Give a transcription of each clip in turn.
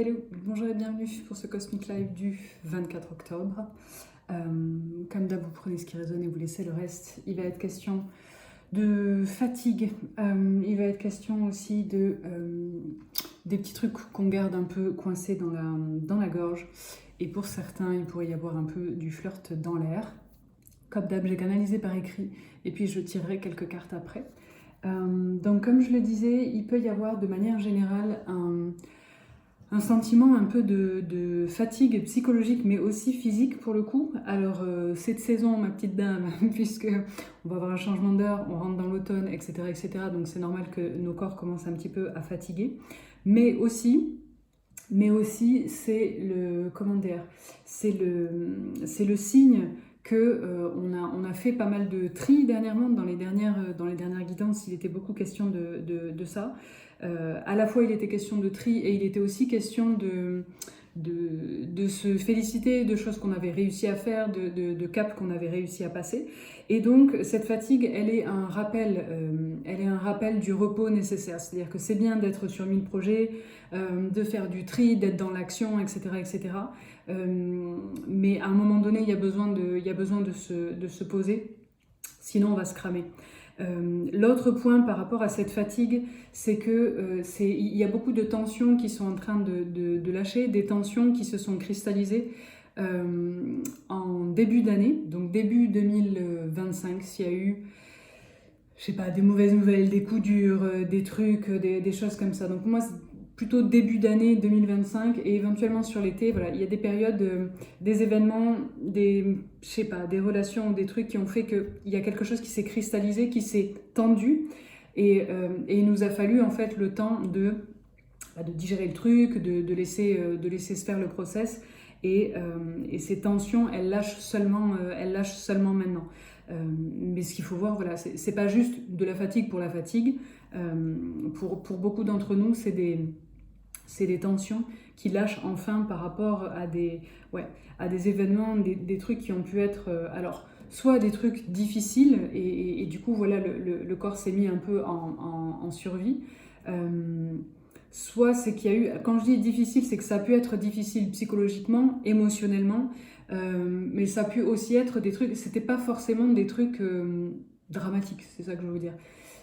Hello, bonjour et bienvenue pour ce Cosmic Live du 24 octobre. Comme d'hab, vous prenez ce qui résonne et vous laissez le reste. Il va être question de fatigue, il va être question aussi des petits trucs qu'on garde un peu coincés dans la gorge. Et pour certains, il pourrait y avoir un peu du flirt dans l'air. Comme d'hab, j'ai canalisé par écrit et puis je tirerai quelques cartes après. Donc comme je le disais, il peut y avoir de manière générale un sentiment un peu de fatigue psychologique, mais aussi physique pour le coup. Alors, cette saison, ma petite dame, puisque on va avoir un changement d'heure, on rentre dans l'automne, etc., etc., donc c'est normal que nos corps commencent un petit peu à fatiguer. Mais aussi c'est le, comment dire, c'est le signe que on a fait pas mal de tri dernièrement dans les dernières guidances. Il était beaucoup question de ça. À la fois, il était question de tri et il était aussi question de se féliciter de choses qu'on avait réussi à faire, de caps qu'on avait réussi à passer. Et donc, cette fatigue, elle est un rappel du repos nécessaire. C'est-à-dire que c'est bien d'être sur 1000 projets, de faire du tri, d'être dans l'action, etc., etc. Mais à un moment donné, il y a besoin de se poser, sinon on va se cramer. L'autre point par rapport à cette fatigue, c'est que il y a beaucoup de tensions qui sont en train de lâcher, des tensions qui se sont cristallisées en début d'année, donc début 2025, s'il y a eu, je sais pas, des mauvaises nouvelles, des coups durs, des trucs, des choses comme ça. Donc moi, c'est plutôt début d'année 2025 et éventuellement sur l'été, voilà, il y a des périodes, des événements, je sais pas, des relations, des trucs qui ont fait qu'il y a quelque chose qui s'est cristallisé, qui s'est tendu et il nous a fallu en fait le temps de digérer le truc, de laisser se faire le process et ces tensions, elles lâchent seulement maintenant. Mais ce qu'il faut voir, voilà, c'est pas juste de la fatigue pour la fatigue. Pour beaucoup d'entre nous, c'est des tensions qui lâchent enfin par rapport à des événements, des trucs qui ont pu être alors soit des trucs difficiles et du coup voilà le corps s'est mis un peu en survie, soit c'est qu'il y a eu, quand je dis difficile, c'est que ça a pu être difficile psychologiquement, émotionnellement, mais ça a pu aussi être des trucs, c'était pas forcément des trucs dramatiques, c'est ça que je veux dire.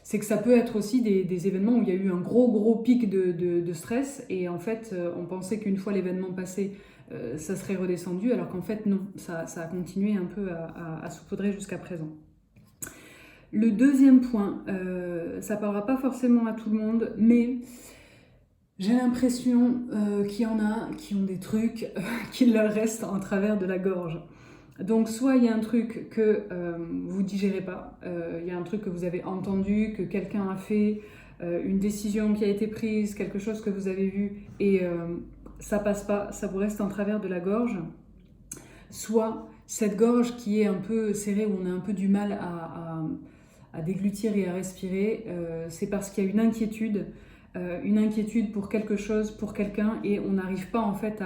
C'est que ça peut être aussi des événements où il y a eu un gros pic de stress et en fait on pensait qu'une fois l'événement passé ça serait redescendu alors qu'en fait non, ça a continué un peu à saupoudrer jusqu'à présent. Le deuxième point, ça parlera pas forcément à tout le monde, mais j'ai l'impression qu'il y en a qui ont des trucs qui leur restent en travers de la gorge. Donc soit il y a un truc que vous digérez pas, il y a un truc que vous avez entendu, que quelqu'un a fait, une décision qui a été prise, quelque chose que vous avez vu et ça passe pas, ça vous reste en travers de la gorge. Soit cette gorge qui est un peu serrée, où on a un peu du mal à déglutir et à respirer, c'est parce qu'il y a une inquiétude pour quelque chose, pour quelqu'un, et on n'arrive pas en fait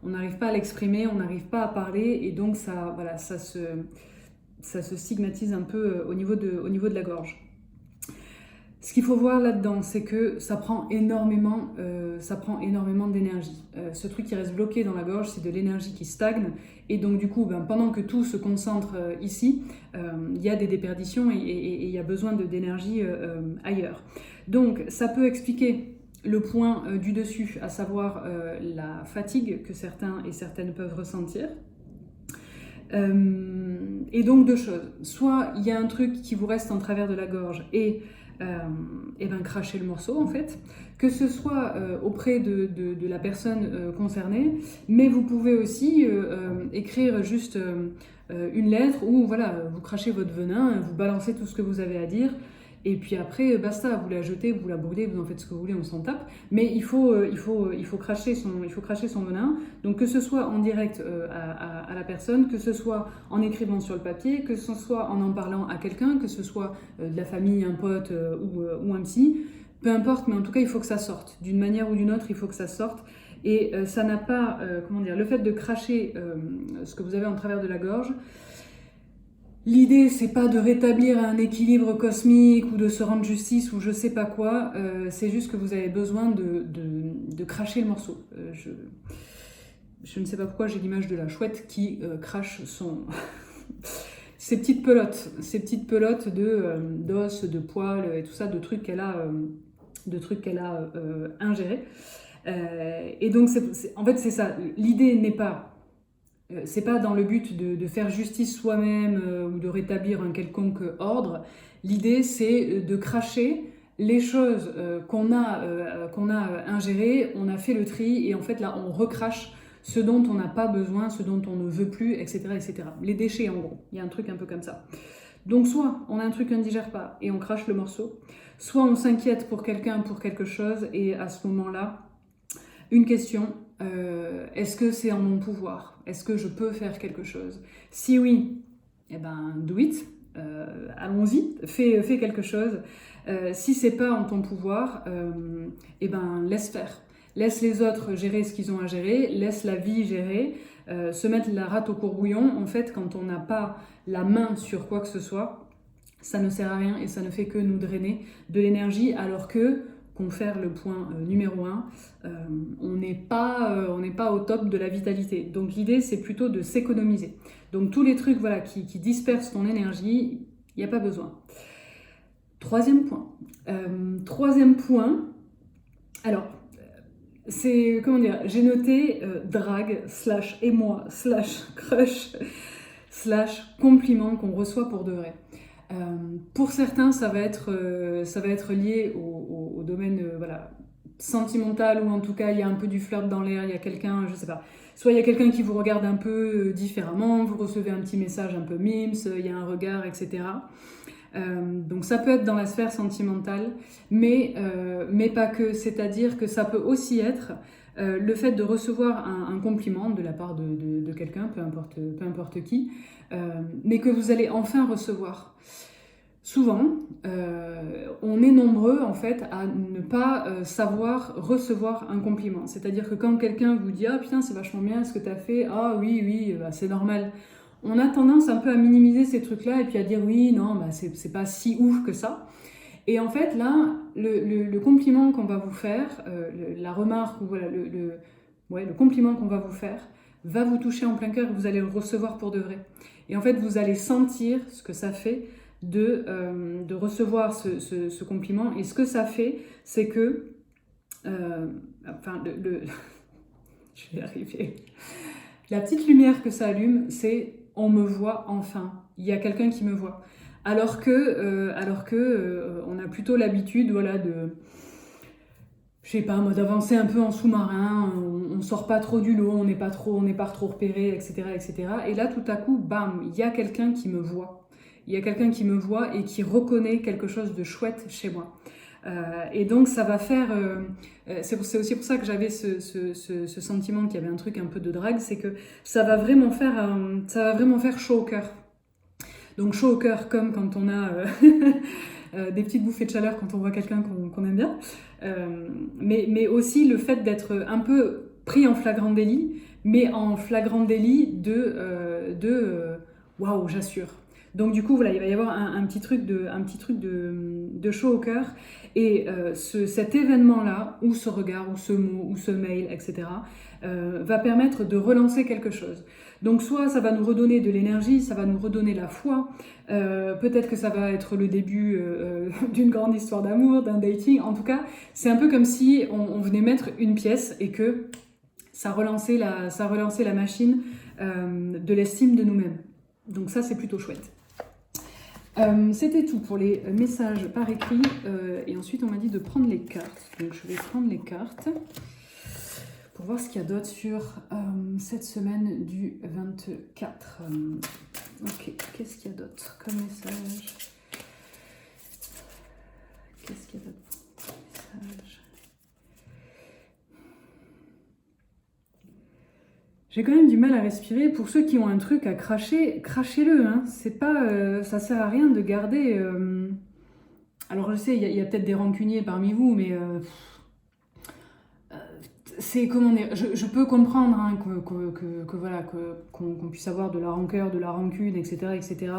on n'arrive pas à l'exprimer, on n'arrive pas à parler, et donc ça se stigmatise un peu au niveau de la gorge. Ce qu'il faut voir là-dedans, c'est que ça prend énormément d'énergie. Ce truc qui reste bloqué dans la gorge, c'est de l'énergie qui stagne. Et donc du coup, pendant que tout se concentre ici, il y a des déperditions et il y a besoin d'énergie ailleurs. Donc ça peut expliquer le point du dessus, à savoir la fatigue que certains et certaines peuvent ressentir. Et donc deux choses. Soit il y a un truc qui vous reste en travers de la gorge et cracher le morceau en fait, que ce soit auprès de la personne concernée, mais vous pouvez aussi écrire juste une lettre où voilà, vous crachez votre venin, vous balancez tout ce que vous avez à dire, et puis après basta, vous la jetez, vous la brûlez, vous en faites ce que vous voulez, on s'en tape, mais il faut cracher son venin, donc que ce soit en direct à la personne, que ce soit en écrivant sur le papier, que ce soit en parlant à quelqu'un, que ce soit de la famille, un pote ou un psy, peu importe, mais en tout cas il faut que ça sorte, d'une manière ou d'une autre il faut que ça sorte, et ça n'a pas, le fait de cracher ce que vous avez en travers de la gorge, l'idée, c'est pas de rétablir un équilibre cosmique ou de se rendre justice ou je sais pas quoi, c'est juste que vous avez besoin de cracher le morceau. je ne sais pas pourquoi j'ai l'image de la chouette qui crache ses petites pelotes d'os, de poils et tout ça, de trucs qu'elle a, ingérés. Et donc, en fait, c'est ça. L'idée n'est pas... c'est pas dans le but de faire justice soi-même ou de rétablir un quelconque ordre. L'idée, c'est de cracher les choses qu'on a ingérées, on a fait le tri, et en fait, là, on recrache ce dont on n'a pas besoin, ce dont on ne veut plus, etc., etc. Les déchets, en gros. Il y a un truc un peu comme ça. Donc, soit on a un truc qu'on ne digère pas et on crache le morceau, soit on s'inquiète pour quelqu'un, pour quelque chose, et à ce moment-là, une question, est-ce que c'est en mon pouvoir? Est-ce que je peux faire quelque chose? Si oui, eh ben, do it, allons-y, fais quelque chose. Si c'est pas en ton pouvoir, eh ben, laisse faire. Laisse les autres gérer ce qu'ils ont à gérer, laisse la vie gérer, se mettre la rate au courbouillon. En fait, quand on n'a pas la main sur quoi que ce soit, ça ne sert à rien et ça ne fait que nous drainer de l'énergie, alors que confère le point numéro 1, on n'est pas au top de la vitalité. Donc l'idée, c'est plutôt de s'économiser. Donc tous les trucs voilà, qui dispersent ton énergie, il n'y a pas besoin. Troisième point. Alors, c'est, comment dire, j'ai noté drague, / émoi, / crush, / compliment qu'on reçoit pour de vrai. Pour certains, ça va être lié au domaine voilà, sentimental, ou en tout cas il y a un peu du flirt dans l'air, il y a quelqu'un, je sais pas, soit il y a quelqu'un qui vous regarde un peu différemment, vous recevez un petit message un peu mimes, il y a un regard, etc. Donc ça peut être dans la sphère sentimentale, mais pas que, c'est-à-dire que ça peut aussi être le fait de recevoir un compliment de la part de quelqu'un, peu importe qui, mais que vous allez enfin recevoir. Souvent, on est nombreux en fait à ne pas savoir recevoir un compliment. C'est-à-dire que quand quelqu'un vous dit « Ah putain, c'est vachement bien ce que tu as fait, ah oui, bah, c'est normal », on a tendance un peu à minimiser ces trucs-là et puis à dire « Oui, non, bah, c'est pas si ouf que ça ». Et en fait, là, le compliment qu'on va vous faire, la remarque, ou voilà, le compliment qu'on va vous faire, va vous toucher en plein cœur et vous allez le recevoir pour de vrai. Et en fait, vous allez sentir ce que ça fait de recevoir ce compliment. Et ce que ça fait, c'est que... je vais y arriver. La petite lumière que ça allume, c'est « on me voit enfin ». Il y a quelqu'un qui me voit. Alors que on a plutôt l'habitude, voilà, je sais pas, moi, d'avancer un peu en sous-marin, on sort pas trop du lot, on n'est pas trop repéré, etc., etc. Et là, tout à coup, bam, il y a quelqu'un qui me voit. Il y a quelqu'un qui me voit et qui reconnaît quelque chose de chouette chez moi. Et donc, ça va faire... c'est aussi pour ça que j'avais ce sentiment qu'il y avait un truc un peu de drague, c'est que ça va vraiment faire chaud au cœur. Donc chaud au cœur, comme quand on a des petites bouffées de chaleur quand on voit quelqu'un qu'on aime bien. Mais aussi le fait d'être un peu pris en flagrant délit, mais en flagrant délit de waouh, j'assure. Donc du coup, voilà, il va y avoir un petit truc de chaud au cœur. Et cet événement-là, ou ce regard, ou ce mot, ou ce mail, etc., va permettre de relancer quelque chose. Donc soit ça va nous redonner de l'énergie, ça va nous redonner la foi, peut-être que ça va être le début d'une grande histoire d'amour, d'un dating. En tout cas, c'est un peu comme si on venait mettre une pièce et que ça relançait la machine de l'estime de nous-mêmes. Donc ça, c'est plutôt chouette. C'était tout pour les messages par écrit, et ensuite on m'a dit de prendre les cartes. Donc je vais prendre les cartes pour voir ce qu'il y a d'autre sur cette semaine du 24. Ok, qu'est-ce qu'il y a d'autre comme message? Qu'est-ce qu'il y a d'autre comme message? J'ai quand même du mal à respirer. Pour ceux qui ont un truc à cracher, crachez-le. Hein. C'est pas, ça sert à rien de garder... Alors je sais, il y a peut-être des rancuniers parmi vous, mais... c'est comment dire, je peux comprendre hein, qu'on puisse avoir de la rancœur, de la rancune, etc., etc.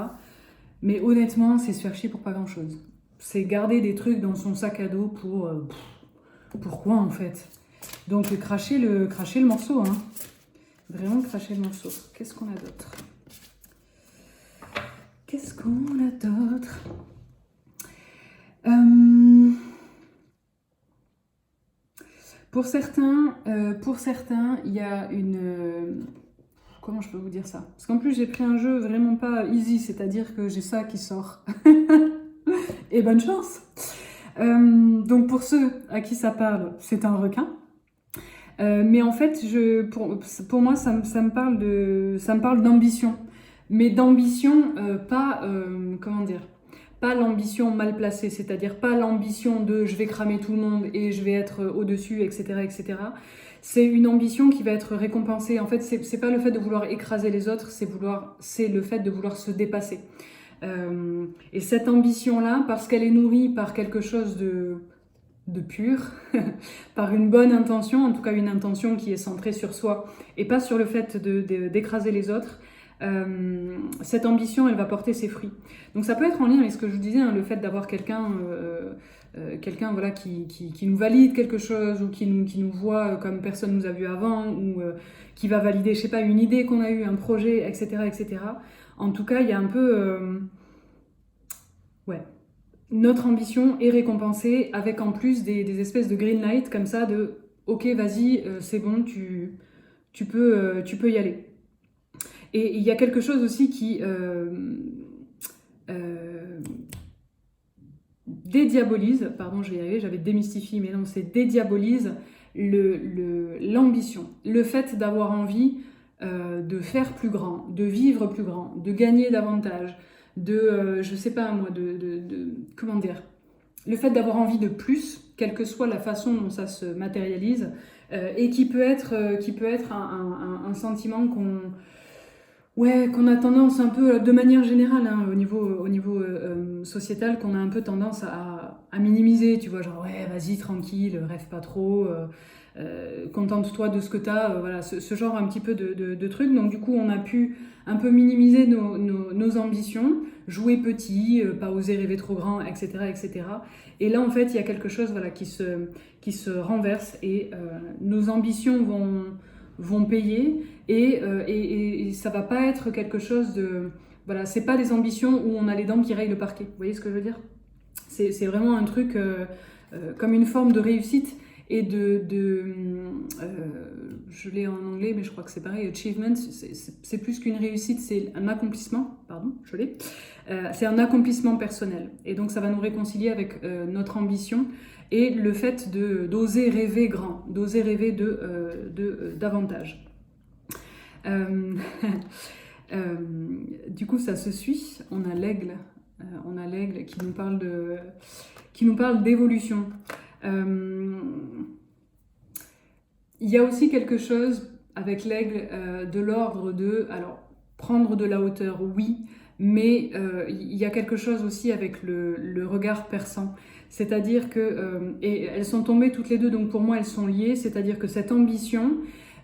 Mais honnêtement, c'est se faire chier pour pas grand-chose. C'est garder des trucs dans son sac à dos pour... pourquoi en fait? Donc cracher le morceau, hein. Vraiment cracher le morceau. Qu'est-ce qu'on a d'autre? Qu'est-ce qu'on a d'autre? Pour certains, il y a une... comment je peux vous dire ça? Parce qu'en plus, j'ai pris un jeu vraiment pas easy, c'est-à-dire que j'ai ça qui sort. Et bonne chance! Donc pour ceux à qui ça parle, c'est un requin. Mais en fait, pour moi, ça me parle d'ambition. Mais d'ambition, pas, comment dire, pas l'ambition mal placée, c'est-à-dire pas l'ambition de je vais cramer tout le monde et je vais être au-dessus, etc., etc. C'est une ambition qui va être récompensée. En fait, c'est pas le fait de vouloir écraser les autres, c'est le fait de vouloir se dépasser. Et cette ambition-là, parce qu'elle est nourrie par quelque chose de pur, par une bonne intention, en tout cas une intention qui est centrée sur soi et pas sur le fait d'écraser les autres, cette ambition, elle va porter ses fruits. Donc ça peut être en lien avec ce que je vous disais, hein, le fait d'avoir quelqu'un voilà, qui nous valide quelque chose ou qui nous voit comme personne nous a vu avant ou qui va valider, je sais pas, une idée qu'on a eue, un projet, etc., etc. En tout cas, il y a un peu... ouais. Notre ambition est récompensée avec en plus des espèces de green light comme ça de ok, vas-y, c'est bon, tu peux y aller. Et il y a quelque chose aussi qui dédiabolise, pardon, je vais y arriver, j'avais démystifié, mais non, c'est dédiabolise l'ambition. Le fait d'avoir envie de faire plus grand, de vivre plus grand, de gagner davantage, je sais pas moi, comment dire, le fait d'avoir envie de plus, quelle que soit la façon dont ça se matérialise, et qui peut être un sentiment qu'on a tendance un peu, de manière générale, hein, au niveau sociétal, qu'on a un peu tendance à minimiser, tu vois, genre ouais, vas-y, tranquille, rêve pas trop, contente-toi de ce que t'as, voilà, ce genre un petit peu de trucs. Donc du coup, on a pu un peu minimiser nos ambitions, jouer petit, pas oser rêver trop grand, etc., etc. Et là, en fait, il y a quelque chose, voilà, qui se renverse et nos ambitions vont payer et ça va pas être quelque chose de... Voilà, c'est pas des ambitions où on a les dents qui rayent le parquet. Vous voyez ce que je veux dire? C'est vraiment un truc comme une forme de réussite et je l'ai en anglais, mais je crois que c'est pareil, achievement, c'est plus qu'une réussite, c'est un accomplissement, pardon, je l'ai, c'est un accomplissement personnel. Et donc ça va nous réconcilier avec notre ambition et le fait d'oser rêver grand, d'oser rêver davantage. Du coup, ça se suit. On a l'aigle qui nous parle d'évolution. Il y a aussi quelque chose avec l'aigle de l'ordre de, alors, prendre de la hauteur, oui, mais il y a quelque chose aussi avec le regard perçant. C'est-à-dire que, et elles sont tombées toutes les deux, donc pour moi elles sont liées, c'est-à-dire que cette ambition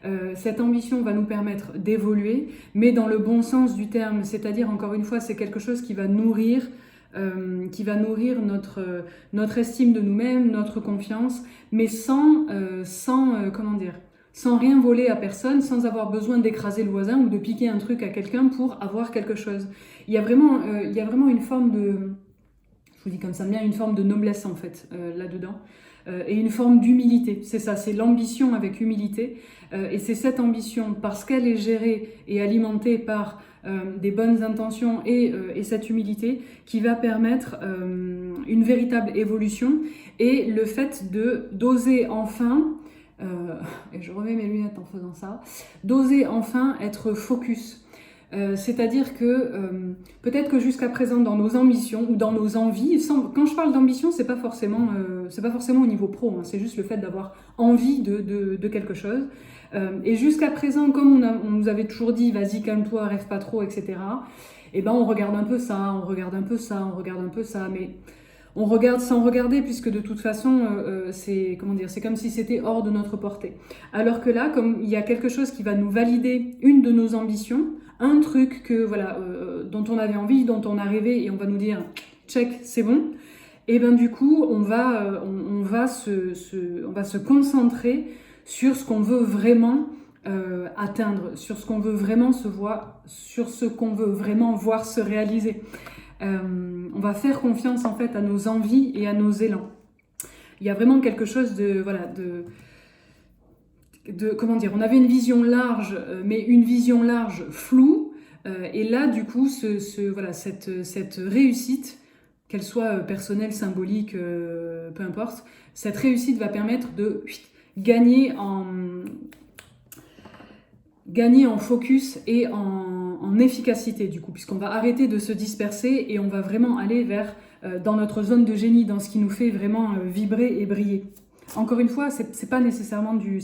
va nous permettre d'évoluer, mais dans le bon sens du terme, c'est-à-dire encore une fois, c'est quelque chose qui va nourrir notre estime de nous-mêmes, notre confiance, mais sans rien voler à personne, sans avoir besoin d'écraser le voisin ou de piquer un truc à quelqu'un pour avoir quelque chose. Il y a vraiment une forme de, je vous dis comme ça bien, une forme de noblesse en fait là-dedans. Et une forme d'humilité, c'est ça, c'est l'ambition avec humilité, et c'est cette ambition, parce qu'elle est gérée et alimentée par des bonnes intentions et cette humilité, qui va permettre une véritable évolution, et le fait d'oser enfin, et je remets mes lunettes en faisant ça, d'oser enfin être focus. C'est-à-dire que peut-être que jusqu'à présent dans nos ambitions ou dans nos envies, quand je parle d'ambition, c'est pas forcément au niveau pro, hein, c'est juste le fait d'avoir envie de quelque chose. Et jusqu'à présent, comme on nous avait toujours dit, vas-y, calme-toi, rêve pas trop, etc. Et ben on regarde un peu ça, on regarde un peu ça, on regarde un peu ça, mais on regarde sans regarder, puisque de toute façon, c'est comme si c'était hors de notre portée. Alors que là, comme il y a quelque chose qui va nous valider une de nos ambitions, un truc dont on avait envie, dont on a rêvé, et on va nous dire check, c'est bon. Et ben du coup, on va se concentrer sur ce qu'on veut vraiment atteindre, sur ce qu'on veut vraiment sur ce qu'on veut vraiment voir se réaliser. On va faire confiance en fait à nos envies et à nos élans. Il y a vraiment quelque chose de comment dire, on avait une vision large, mais une vision large floue, et là du coup cette réussite, qu'elle soit personnelle, symbolique, peu importe, cette réussite va permettre de gagner en focus et en efficacité du coup, puisqu'on va arrêter de se disperser et on va vraiment aller vers dans notre zone de génie, dans ce qui nous fait vraiment vibrer et briller. Encore une fois, c'est pas nécessairement du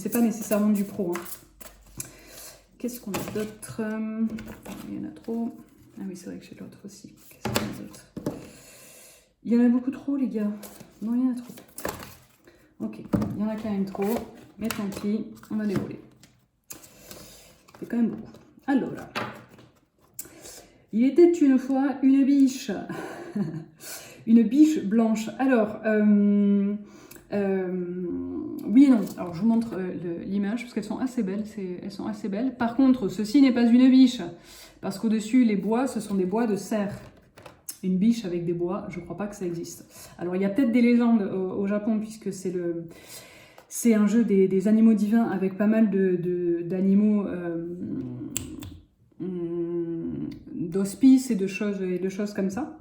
pro. Hein. Qu'est-ce qu'on a d'autre? Il y en a trop. Ah oui, c'est vrai que j'ai l'autre aussi. Qu'est-ce qu'on a d'autre? Il y en a beaucoup trop, les gars. Non, il y en a trop. Ok, il y en a quand même trop. Mais tant pis, on va dérouler. C'est quand même beaucoup. Alors là. Il était une fois une biche. Une biche blanche. Alors, oui et non. Alors, je vous montre l'image parce qu'elles sont assez belles. Elles sont assez belles. Par contre, ceci n'est pas une biche. Parce qu'au-dessus, les bois, ce sont des bois de serre. Une biche avec des bois, je ne crois pas que ça existe. Alors, il y a peut-être des légendes au Japon puisque c'est un jeu des animaux divins avec pas mal d'animaux d'hospices et de choses comme ça.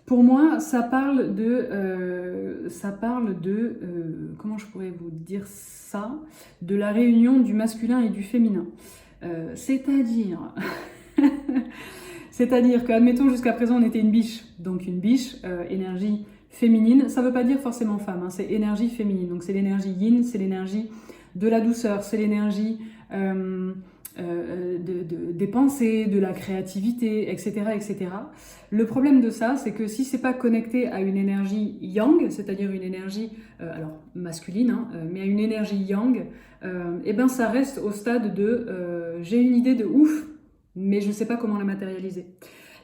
Pour moi, ça parle de comment je pourrais vous dire ça, de la réunion du masculin et du féminin. C'est-à-dire qu'admettons jusqu'à présent on était une biche, donc une biche, énergie féminine, ça ne veut pas dire forcément femme, hein, c'est énergie féminine, donc c'est l'énergie yin, c'est l'énergie de la douceur, c'est l'énergie des pensées, de la créativité, etc., etc. Le problème de ça, c'est que si c'est pas connecté à une énergie yang, c'est-à-dire une énergie alors masculine, hein, mais à une énergie yang, et ben ça reste au stade de j'ai une idée de ouf, mais je sais pas comment la matérialiser.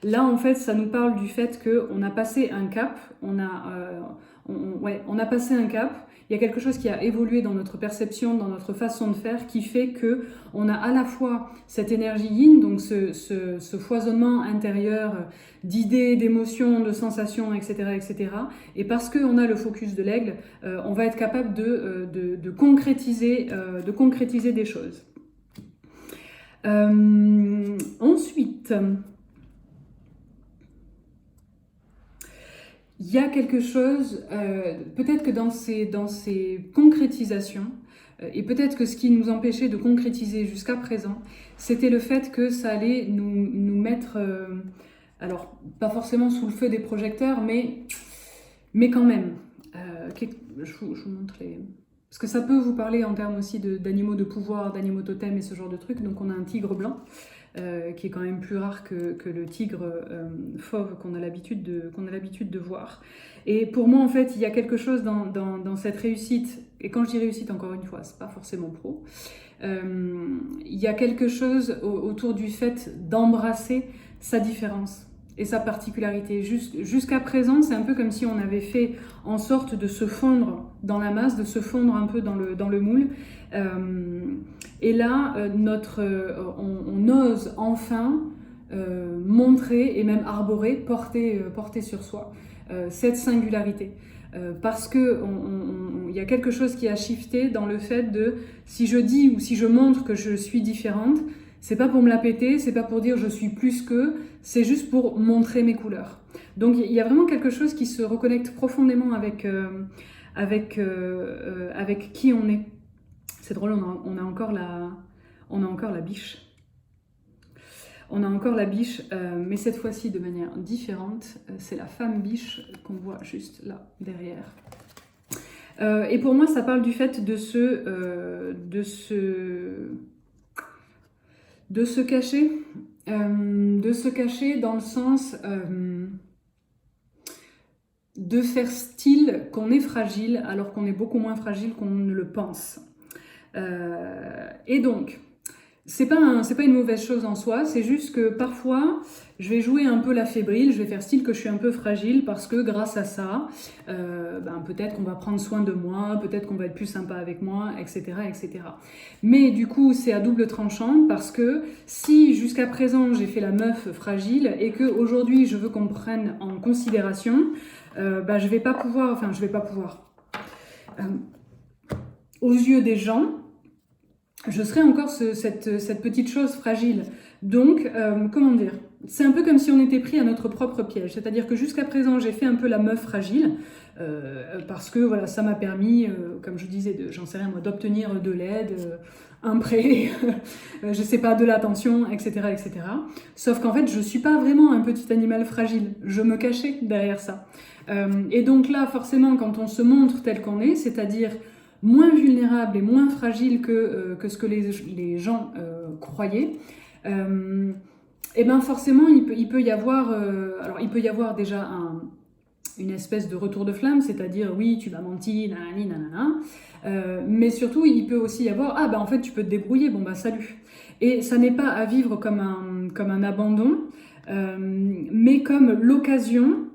Là, en fait, ça nous parle du fait qu'on a passé un cap, on a passé un cap. Il y a quelque chose qui a évolué dans notre perception, dans notre façon de faire, qui fait que on a à la fois cette énergie yin, donc ce foisonnement intérieur d'idées, d'émotions, de sensations, etc., etc. Et parce qu'on a le focus de l'aigle, on va être capable de concrétiser des choses. Ensuite, il y a quelque chose, peut-être que dans ces concrétisations, et peut-être que ce qui nous empêchait de concrétiser jusqu'à présent, c'était le fait que ça allait nous mettre, alors pas forcément sous le feu des projecteurs, mais quand même. Je vous montre les... Parce que ça peut vous parler en termes aussi d'animaux de pouvoir, d'animaux totems et ce genre de trucs. Donc on a un tigre blanc, qui est quand même plus rare que le tigre fauve qu'on a l'habitude de voir. Et pour moi, en fait, il y a quelque chose dans cette réussite, et quand je dis réussite, encore une fois, c'est pas forcément pro, il y a quelque chose autour du fait d'embrasser sa différence et sa particularité. Jusqu'à présent, c'est un peu comme si on avait fait en sorte de se fondre dans la masse, de se fondre un peu dans le moule. Et là, on ose enfin montrer et même arborer, porter sur soi cette singularité. Parce que il y a quelque chose qui a shifté dans le fait de si je dis ou si je montre que je suis différente, c'est pas pour me la péter, c'est pas pour dire je suis plus que, c'est juste pour montrer mes couleurs. Donc il y a vraiment quelque chose qui se reconnecte profondément avec qui on est. C'est drôle, on a encore la biche. On a encore la biche, mais cette fois-ci de manière différente. C'est la femme biche qu'on voit juste là, derrière. Et pour moi, ça parle du fait de se cacher. De se cacher dans le sens de faire style qu'on est fragile alors qu'on est beaucoup moins fragile qu'on ne le pense. Et donc, c'est pas une mauvaise chose en soi, c'est juste que parfois, je vais jouer un peu la fébrile, je vais faire style que je suis un peu fragile parce que grâce à ça, peut-être qu'on va prendre soin de moi, peut-être qu'on va être plus sympa avec moi, etc., etc. Mais du coup, c'est à double tranchant parce que si jusqu'à présent j'ai fait la meuf fragile et qu'aujourd'hui je veux qu'on me prenne en considération, je vais pas pouvoir, aux yeux des gens, je serais encore cette petite chose fragile. Donc, comment dire, c'est un peu comme si on était pris à notre propre piège. C'est-à-dire que jusqu'à présent, j'ai fait un peu la meuf fragile, parce que voilà, ça m'a permis, comme je disais, j'en sais rien moi, d'obtenir de l'aide, un prêt, je sais pas, de l'attention, etc., etc. Sauf qu'en fait, je suis pas vraiment un petit animal fragile. Je me cachais derrière ça. Et donc là, forcément, quand on se montre tel qu'on est, c'est-à-dire moins vulnérable et moins fragile que ce que les gens croyaient, et ben forcément il peut y avoir alors il peut y avoir déjà une espèce de retour de flamme, c'est-à-dire oui tu m'as menti, nanani, nanana, mais surtout il peut aussi y avoir en fait tu peux te débrouiller, bon bah salut. Et ça n'est pas à vivre comme un abandon, mais comme l'occasion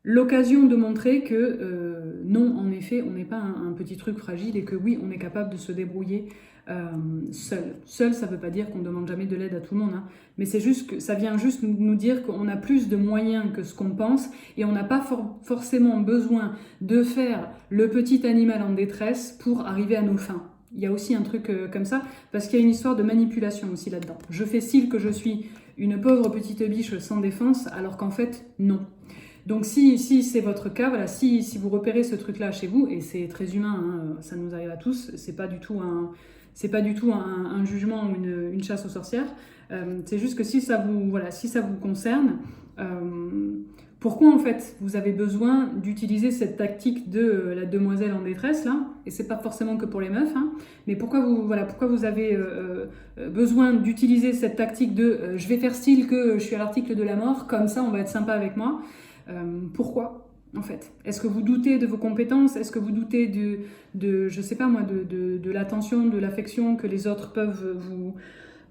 de montrer que non, en effet, on n'est pas un petit truc fragile et que oui, on est capable de se débrouiller seul. Seul, ça ne veut pas dire qu'on ne demande jamais de l'aide à tout le monde, hein, mais c'est juste que ça vient juste nous dire qu'on a plus de moyens que ce qu'on pense et on n'a pas forcément besoin de faire le petit animal en détresse pour arriver à nos fins. Il y a aussi un truc comme ça, parce qu'il y a une histoire de manipulation aussi là-dedans. Je fais style que je suis une pauvre petite biche sans défense, alors qu'en fait, non. Donc si c'est votre cas, voilà, si vous repérez ce truc-là chez vous, et c'est très humain, hein, ça nous arrive à tous, c'est pas du tout un jugement ou une chasse aux sorcières, c'est juste que si ça vous concerne, pourquoi en fait vous avez besoin d'utiliser cette tactique de la demoiselle en détresse là, et c'est pas forcément que pour les meufs, hein, mais pourquoi vous avez besoin d'utiliser cette tactique de je vais faire style que je suis à l'article de la mort, comme ça on va être sympa avec moi. Pourquoi en fait? Est-ce que vous doutez de vos compétences? Est-ce que vous doutez je sais pas moi, de l'attention, de l'affection que les autres peuvent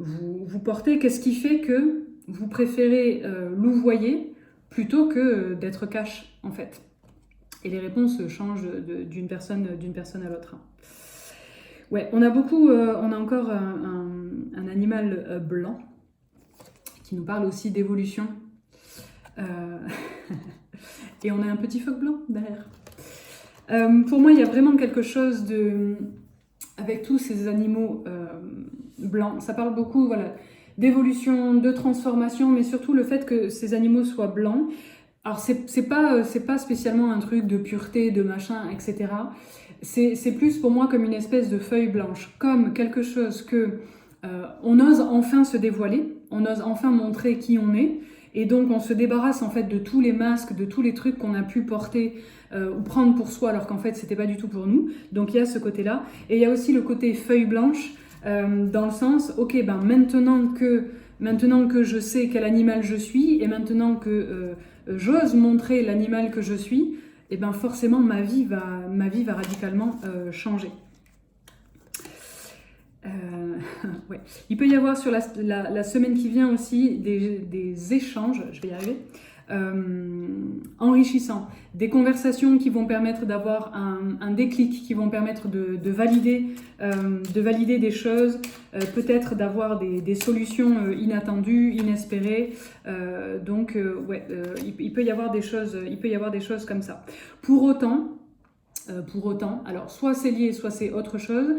vous porter? Qu'est-ce qui fait que vous préférez louvoyer plutôt que d'être cash en fait? Et les réponses changent d'une personne à l'autre. Ouais, on a encore un animal blanc qui nous parle aussi d'évolution. Et on a un petit phoque blanc derrière. Pour moi, il y a vraiment quelque chose avec tous ces animaux blancs. Ça parle beaucoup d'évolution, de transformation, mais surtout le fait que ces animaux soient blancs. Alors, c'est pas spécialement un truc de pureté, de machin, etc. C'est plus pour moi comme une espèce de feuille blanche, comme quelque chose que on ose enfin se dévoiler, on ose enfin montrer qui on est. Et donc on se débarrasse en fait de tous les masques, de tous les trucs qu'on a pu porter ou prendre pour soi alors qu'en fait c'était pas du tout pour nous. Donc il y a ce côté-là. Et il y a aussi le côté feuille blanche dans le sens, ok, maintenant que je sais quel animal je suis et maintenant que j'ose montrer l'animal que je suis, et forcément ma vie va radicalement changer. Ouais. Il peut y avoir sur la semaine qui vient aussi des échanges, je vais y arriver, enrichissants, des conversations qui vont permettre d'avoir un déclic, qui vont permettre de valider des choses, peut-être d'avoir des solutions inattendues, inespérées. Il peut y avoir des choses comme ça. Pour autant, alors soit c'est lié, soit c'est autre chose.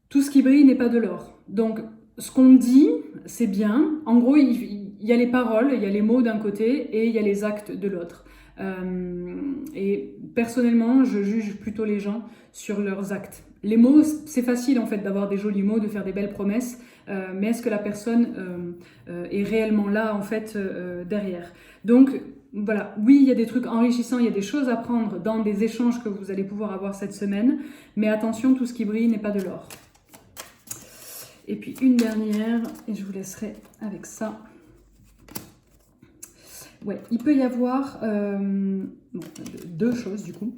Tout ce qui brille n'est pas de l'or. Donc, ce qu'on dit, c'est bien. En gros, il y a les paroles, il y a les mots d'un côté et il y a les actes de l'autre. Et personnellement, je juge plutôt les gens sur leurs actes. Les mots, c'est facile en fait d'avoir des jolis mots, de faire des belles promesses, mais est-ce que la personne est réellement là en fait derrière? Donc, voilà, oui, il y a des trucs enrichissants, il y a des choses à prendre dans des échanges que vous allez pouvoir avoir cette semaine, mais attention, tout ce qui brille n'est pas de l'or. Et puis une dernière, et je vous laisserai avec ça. Ouais, il peut y avoir deux choses du coup.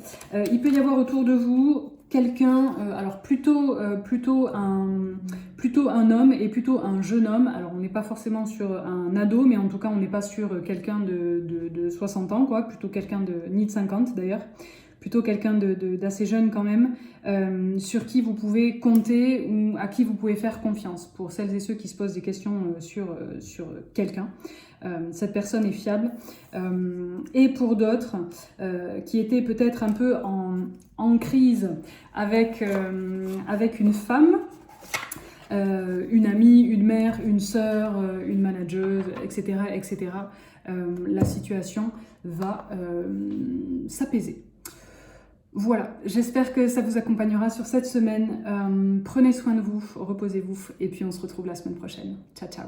Il peut y avoir autour de vous quelqu'un, alors plutôt plutôt un homme et plutôt un jeune homme. Alors on n'est pas forcément sur un ado, mais en tout cas on n'est pas sur quelqu'un de 60 ans, quoi, plutôt quelqu'un ni de 50 d'ailleurs, plutôt quelqu'un d'assez jeune quand même, sur qui vous pouvez compter ou à qui vous pouvez faire confiance. Pour celles et ceux qui se posent des questions sur quelqu'un, cette personne est fiable. Et pour d'autres qui étaient peut-être un peu en crise avec une femme, une amie, une mère, une sœur, une manageuse, etc., etc., la situation va s'apaiser. Voilà, j'espère que ça vous accompagnera sur cette semaine. Prenez soin de vous, reposez-vous, et puis on se retrouve la semaine prochaine. Ciao, ciao.